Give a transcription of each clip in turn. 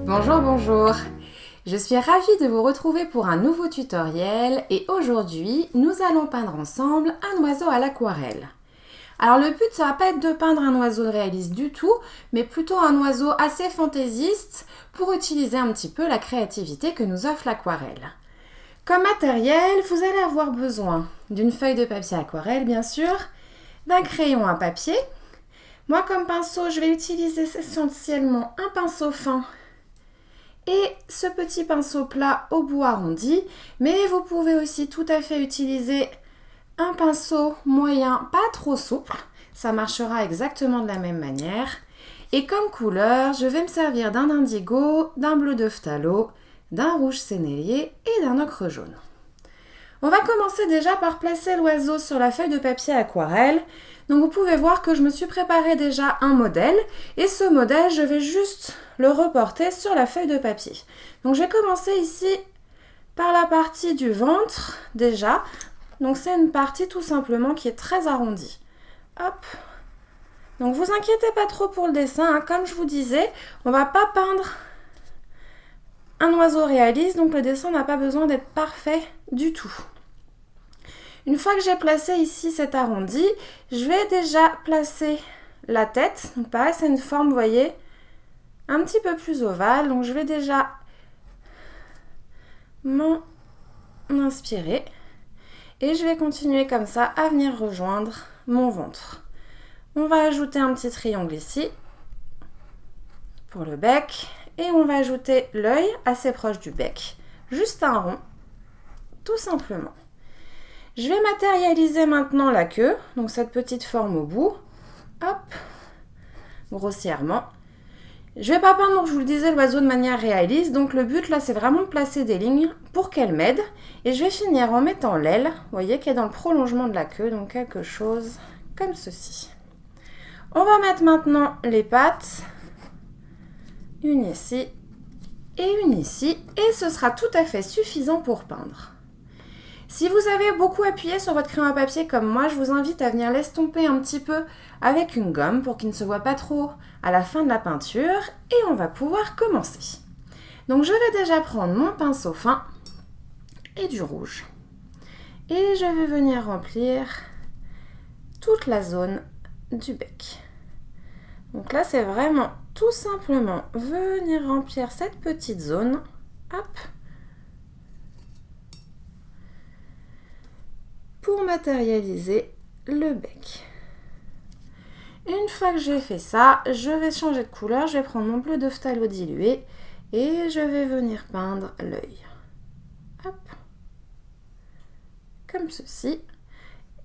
Bonjour, bonjour. Je suis ravie de vous retrouver pour un nouveau tutoriel et aujourd'hui, nous allons peindre ensemble un oiseau à l'aquarelle. Alors le but, ça va pas être de peindre un oiseau réaliste du tout, mais plutôt un oiseau assez fantaisiste pour utiliser un petit peu la créativité que nous offre l'aquarelle. Comme matériel, vous allez avoir besoin d'une feuille de papier aquarelle, bien sûr, d'un crayon à papier. Moi, comme pinceau, je vais utiliser essentiellement un pinceau fin et ce petit pinceau plat au bout arrondi, mais vous pouvez aussi tout à fait utiliser un pinceau moyen, pas trop souple, ça marchera exactement de la même manière. Et comme couleur, je vais me servir d'un indigo, d'un bleu de phthalo, d'un rouge sénélier et d'un ocre jaune. On va commencer déjà par placer l'oiseau sur la feuille de papier aquarelle. Donc vous pouvez voir que je me suis préparé déjà un modèle et ce modèle, je vais juste le reporter sur la feuille de papier. Donc je vais commencer ici par la partie du ventre déjà. Donc c'est une partie tout simplement qui est très arrondie. Hop. Donc vous inquiétez pas trop pour le dessin, hein. Comme je vous disais, on va pas peindre un oiseau réaliste, donc le dessin n'a pas besoin d'être parfait du tout. Une fois que j'ai placé ici cet arrondi, je vais déjà placer la tête. Donc pareil, c'est une forme, vous voyez, un petit peu plus ovale. Donc je vais déjà m'en inspirer. Et je vais continuer comme ça à venir rejoindre mon ventre. On va ajouter un petit triangle ici pour le bec. Et on va ajouter l'œil assez proche du bec. Juste un rond, tout simplement. Je vais matérialiser maintenant la queue, donc cette petite forme au bout. Hop, grossièrement. Je ne vais pas peindre, donc je vous le disais, l'oiseau de manière réaliste. Donc le but là, c'est vraiment de placer des lignes pour qu'elle m'aide. Et je vais finir en mettant l'aile, vous voyez, qui est dans le prolongement de la queue, donc quelque chose comme ceci. On va mettre maintenant les pattes, une ici et une ici, et ce sera tout à fait suffisant pour peindre. Si vous avez beaucoup appuyé sur votre crayon à papier comme moi, je vous invite à venir l'estomper un petit peu avec une gomme pour qu'il ne se voit pas trop à la fin de la peinture et on va pouvoir commencer. Donc je vais déjà prendre mon pinceau fin et du rouge et je vais venir remplir toute la zone du bec. Donc là c'est vraiment tout simplement venir remplir cette petite zone. Hop. Pour matérialiser le bec. Une fois que j'ai fait ça, je vais changer de couleur, je vais prendre mon bleu de phthalo dilué et je vais venir peindre l'œil. Hop. Comme ceci.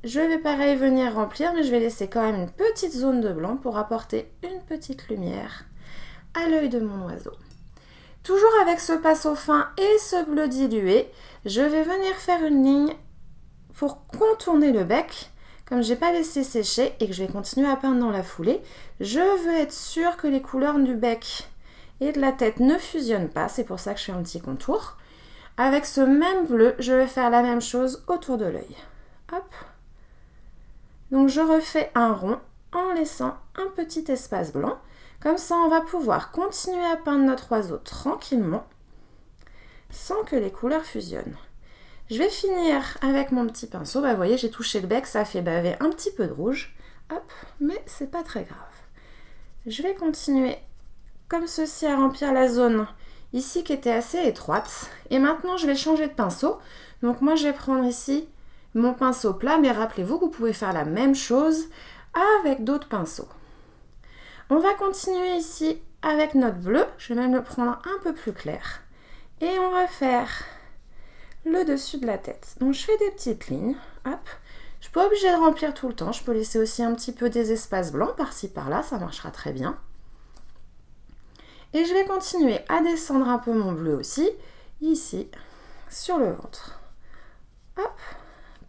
Je vais pareil venir remplir, mais je vais laisser quand même une petite zone de blanc pour apporter une petite lumière à l'œil de mon oiseau. Toujours avec ce pinceau fin et ce bleu dilué, je vais venir faire une ligne pour contourner le bec. Comme je n'ai pas laissé sécher et que je vais continuer à peindre dans la foulée, je veux être sûre que les couleurs du bec et de la tête ne fusionnent pas. C'est pour ça que je fais un petit contour. Avec ce même bleu, je vais faire la même chose autour de l'œil. Hop. Donc je refais un rond en laissant un petit espace blanc. Comme ça, on va pouvoir continuer à peindre notre oiseau tranquillement sans que les couleurs fusionnent. Je vais finir avec mon petit pinceau. Vous voyez, j'ai touché le bec, ça a fait baver un petit peu de rouge. Hop, mais c'est pas très grave. Je vais continuer comme ceci à remplir la zone ici qui était assez étroite. Et maintenant, je vais changer de pinceau. Donc moi, je vais prendre ici mon pinceau plat, mais rappelez-vous que vous pouvez faire la même chose avec d'autres pinceaux. On va continuer ici avec notre bleu. Je vais même le prendre un peu plus clair. Et on va faire le dessus de la tête. Donc je fais des petites lignes. Hop. Je suis pas obligée de remplir tout le temps. Je peux laisser aussi un petit peu des espaces blancs par-ci par-là. Ça marchera très bien. Et je vais continuer à descendre un peu mon bleu aussi. Ici, sur le ventre. Hop.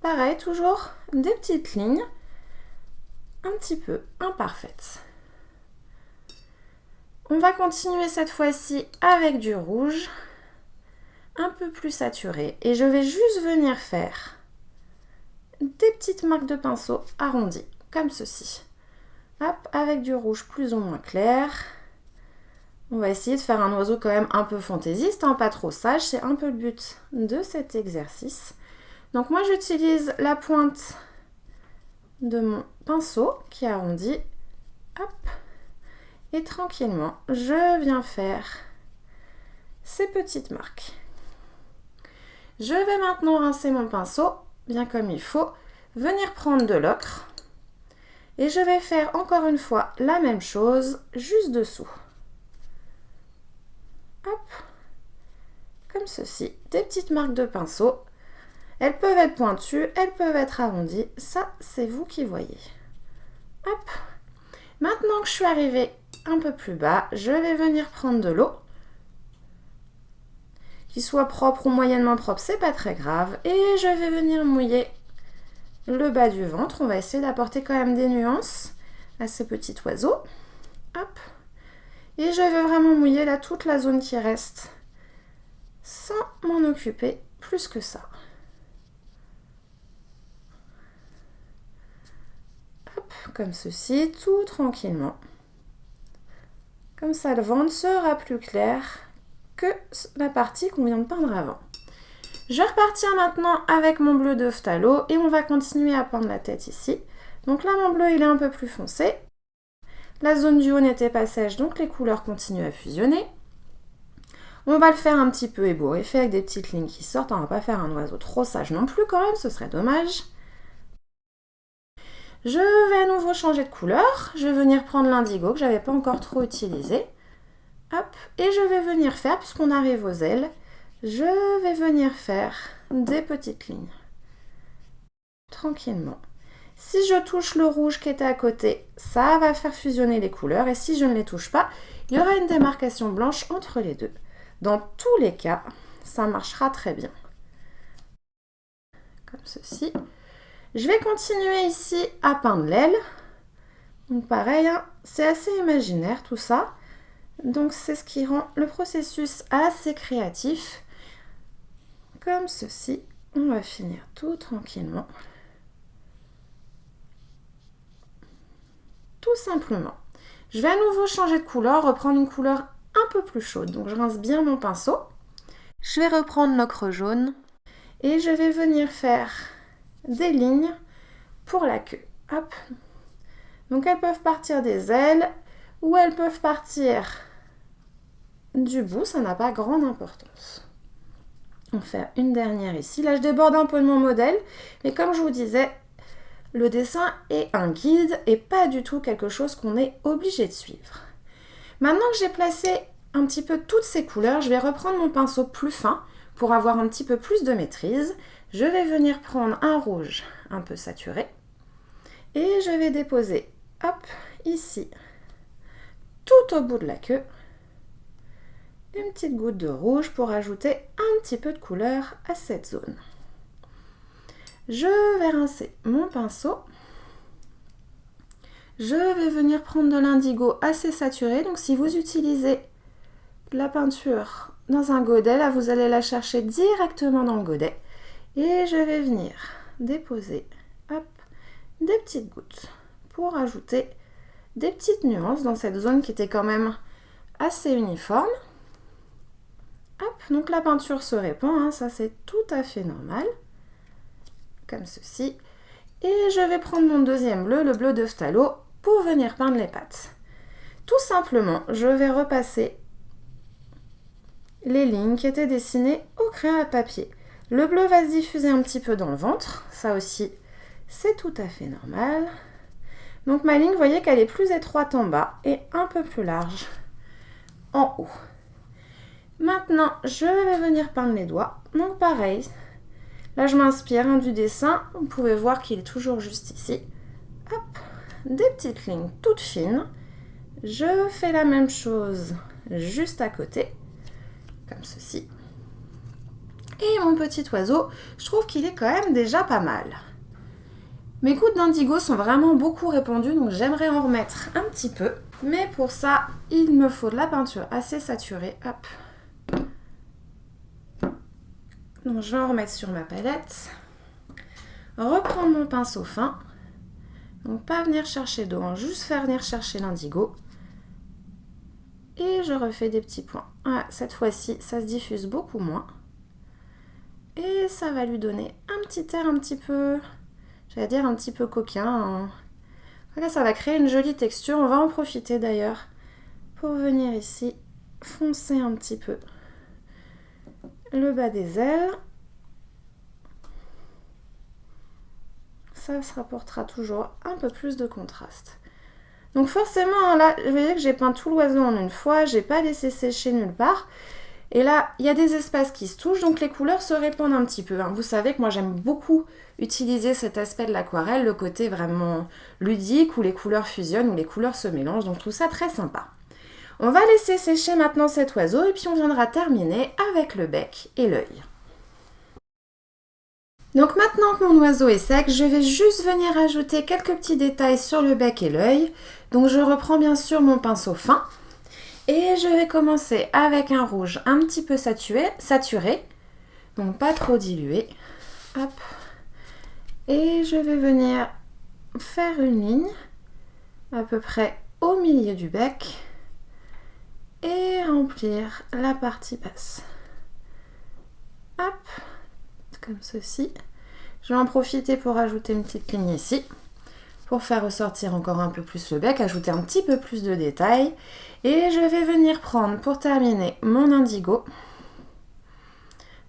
Pareil, toujours des petites lignes. Un petit peu imparfaites. On va continuer cette fois-ci avec du rouge. Un peu plus saturé et je vais juste venir faire des petites marques de pinceau arrondies comme ceci. Hop, avec du rouge plus ou moins clair. On va essayer de faire un oiseau quand même un peu fantaisiste, hein, pas trop sage, c'est un peu le but de cet exercice. Donc moi j'utilise la pointe de mon pinceau qui arrondit, hop, et tranquillement je viens faire ces petites marques. Je vais maintenant rincer mon pinceau bien comme il faut, venir prendre de l'ocre et je vais faire encore une fois la même chose juste dessous. Hop, comme ceci, des petites marques de pinceau. Elles peuvent être pointues, elles peuvent être arrondies, ça c'est vous qui voyez. Hop, maintenant que je suis arrivée un peu plus bas, je vais venir prendre de l'eau. Qu'il soit propre ou moyennement propre, c'est pas très grave. Et je vais venir mouiller le bas du ventre. On va essayer d'apporter quand même des nuances à ce petit oiseau. Hop. Et je vais vraiment mouiller là toute la zone qui reste sans m'en occuper plus que ça. Hop, comme ceci, tout tranquillement. Comme ça, le ventre sera plus clair que la partie qu'on vient de peindre avant. Je vais repartir maintenant avec mon bleu de phthalo et on va continuer à peindre la tête ici. Donc là, mon bleu, il est un peu plus foncé. La zone du haut n'était pas sèche, donc les couleurs continuent à fusionner. On va le faire un petit peu ébouriffé avec des petites lignes qui sortent. On va pas faire un oiseau trop sage non plus quand même, ce serait dommage. Je vais à nouveau changer de couleur. Je vais venir prendre l'indigo que j'avais pas encore trop utilisé. Hop, et je vais venir faire, puisqu'on arrive aux ailes, je vais venir faire des petites lignes. Tranquillement. Si je touche le rouge qui était à côté, ça va faire fusionner les couleurs. Et si je ne les touche pas, il y aura une démarcation blanche entre les deux. Dans tous les cas, ça marchera très bien. Comme ceci. Je vais continuer ici à peindre l'aile. Donc pareil, hein, c'est assez imaginaire tout ça. Donc c'est ce qui rend le processus assez créatif. Comme ceci, on va finir tout tranquillement. Tout simplement. Je vais à nouveau changer de couleur, reprendre une couleur un peu plus chaude. Donc je rince bien mon pinceau. Je vais reprendre l'ocre jaune et je vais venir faire des lignes pour la queue. Hop. Donc elles peuvent partir des ailes ou elles peuvent partir du bout, ça n'a pas grande importance. On fait une dernière ici. Là, je déborde un peu de mon modèle, mais comme je vous disais, le dessin est un guide et pas du tout quelque chose qu'on est obligé de suivre. Maintenant que j'ai placé un petit peu toutes ces couleurs, je vais reprendre mon pinceau plus fin pour avoir un petit peu plus de maîtrise. Je vais venir prendre un rouge un peu saturé et je vais déposer, hop, ici, tout au bout de la queue, une petite goutte de rouge pour ajouter un petit peu de couleur à cette zone. Je vais rincer mon pinceau. Je vais venir prendre de l'indigo assez saturé. Donc si vous utilisez la peinture dans un godet, là vous allez la chercher directement dans le godet. Et je vais venir déposer, hop, des petites gouttes pour ajouter des petites nuances dans cette zone qui était quand même assez uniforme. Hop, donc la peinture se répand, hein, ça c'est tout à fait normal. Comme ceci. Et je vais prendre mon deuxième bleu, le bleu de phthalo, pour venir peindre les pattes. Tout simplement, je vais repasser les lignes qui étaient dessinées au crayon à papier. Le bleu va se diffuser un petit peu dans le ventre, ça aussi c'est tout à fait normal. Donc ma ligne, vous voyez qu'elle est plus étroite en bas et un peu plus large en haut. Maintenant, je vais venir peindre les doigts. Donc pareil, là je m'inspire du dessin, vous pouvez voir qu'il est toujours juste ici. Hop, des petites lignes toutes fines. Je fais la même chose juste à côté, comme ceci. Et mon petit oiseau, je trouve qu'il est quand même déjà pas mal. Mes gouttes d'indigo sont vraiment beaucoup répandues, donc j'aimerais en remettre un petit peu. Mais pour ça, il me faut de la peinture assez saturée. Hop. Donc je vais en remettre sur ma palette. Reprendre mon pinceau fin. Donc pas venir chercher d'eau, hein, juste faire venir chercher l'indigo. Et je refais des petits points. Ah, cette fois-ci, ça se diffuse beaucoup moins. Et ça va lui donner un petit air un petit peu, j'allais dire un petit peu coquin, hein. Là, ça va créer une jolie texture. On va en profiter d'ailleurs pour venir ici foncer un petit peu le bas des ailes. Ça se rapportera toujours un peu plus de contraste. Donc forcément, là, vous voyez que j'ai peint tout l'oiseau en une fois, j'ai pas laissé sécher nulle part. Et là, il y a des espaces qui se touchent, donc les couleurs se répandent un petit peu, hein. Vous savez que moi, j'aime beaucoup utiliser cet aspect de l'aquarelle, le côté vraiment ludique, où les couleurs fusionnent, où les couleurs se mélangent, donc je trouve ça très sympa. On va laisser sécher maintenant cet oiseau, et puis on viendra terminer avec le bec et l'œil. Donc maintenant que mon oiseau est sec, je vais juste venir ajouter quelques petits détails sur le bec et l'œil. Donc je reprends bien sûr mon pinceau fin. Et je vais commencer avec un rouge un petit peu saturé, donc pas trop dilué. Hop. Et je vais venir faire une ligne à peu près au milieu du bec et remplir la partie basse. Hop, comme ceci. Je vais en profiter pour ajouter une petite ligne ici, pour faire ressortir encore un peu plus le bec, ajouter un petit peu plus de détails. Et je vais venir prendre, pour terminer, mon indigo.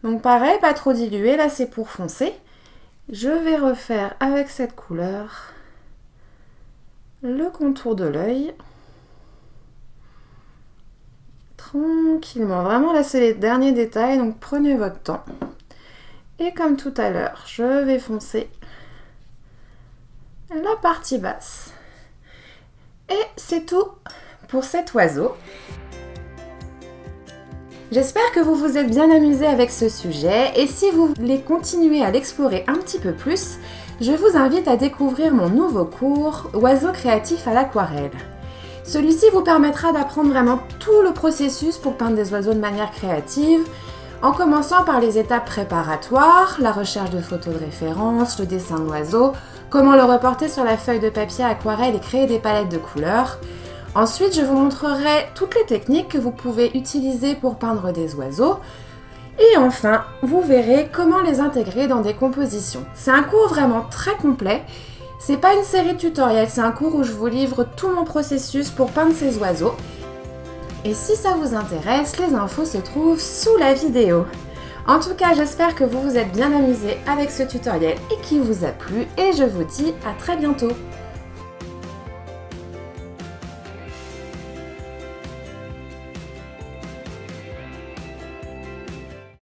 Donc pareil, pas trop dilué, là c'est pour foncer. Je vais refaire avec cette couleur le contour de l'œil. Tranquillement, vraiment là c'est les derniers détails, donc prenez votre temps. Et comme tout à l'heure, je vais foncer la partie basse. Et c'est tout pour cet oiseau. J'espère que vous vous êtes bien amusé avec ce sujet et si vous voulez continuer à l'explorer un petit peu plus, je vous invite à découvrir mon nouveau cours Oiseaux créatifs à l'aquarelle. Celui-ci vous permettra d'apprendre vraiment tout le processus pour peindre des oiseaux de manière créative, en commençant par les étapes préparatoires, la recherche de photos de référence, le dessin de l'oiseau, comment le reporter sur la feuille de papier aquarelle et créer des palettes de couleurs. Ensuite, je vous montrerai toutes les techniques que vous pouvez utiliser pour peindre des oiseaux. Et enfin, vous verrez comment les intégrer dans des compositions. C'est un cours vraiment très complet. C'est pas une série tutoriel, c'est un cours où je vous livre tout mon processus pour peindre ces oiseaux. Et si ça vous intéresse, les infos se trouvent sous la vidéo. En tout cas, j'espère que vous vous êtes bien amusés avec ce tutoriel et qu'il vous a plu. Et je vous dis à très bientôt.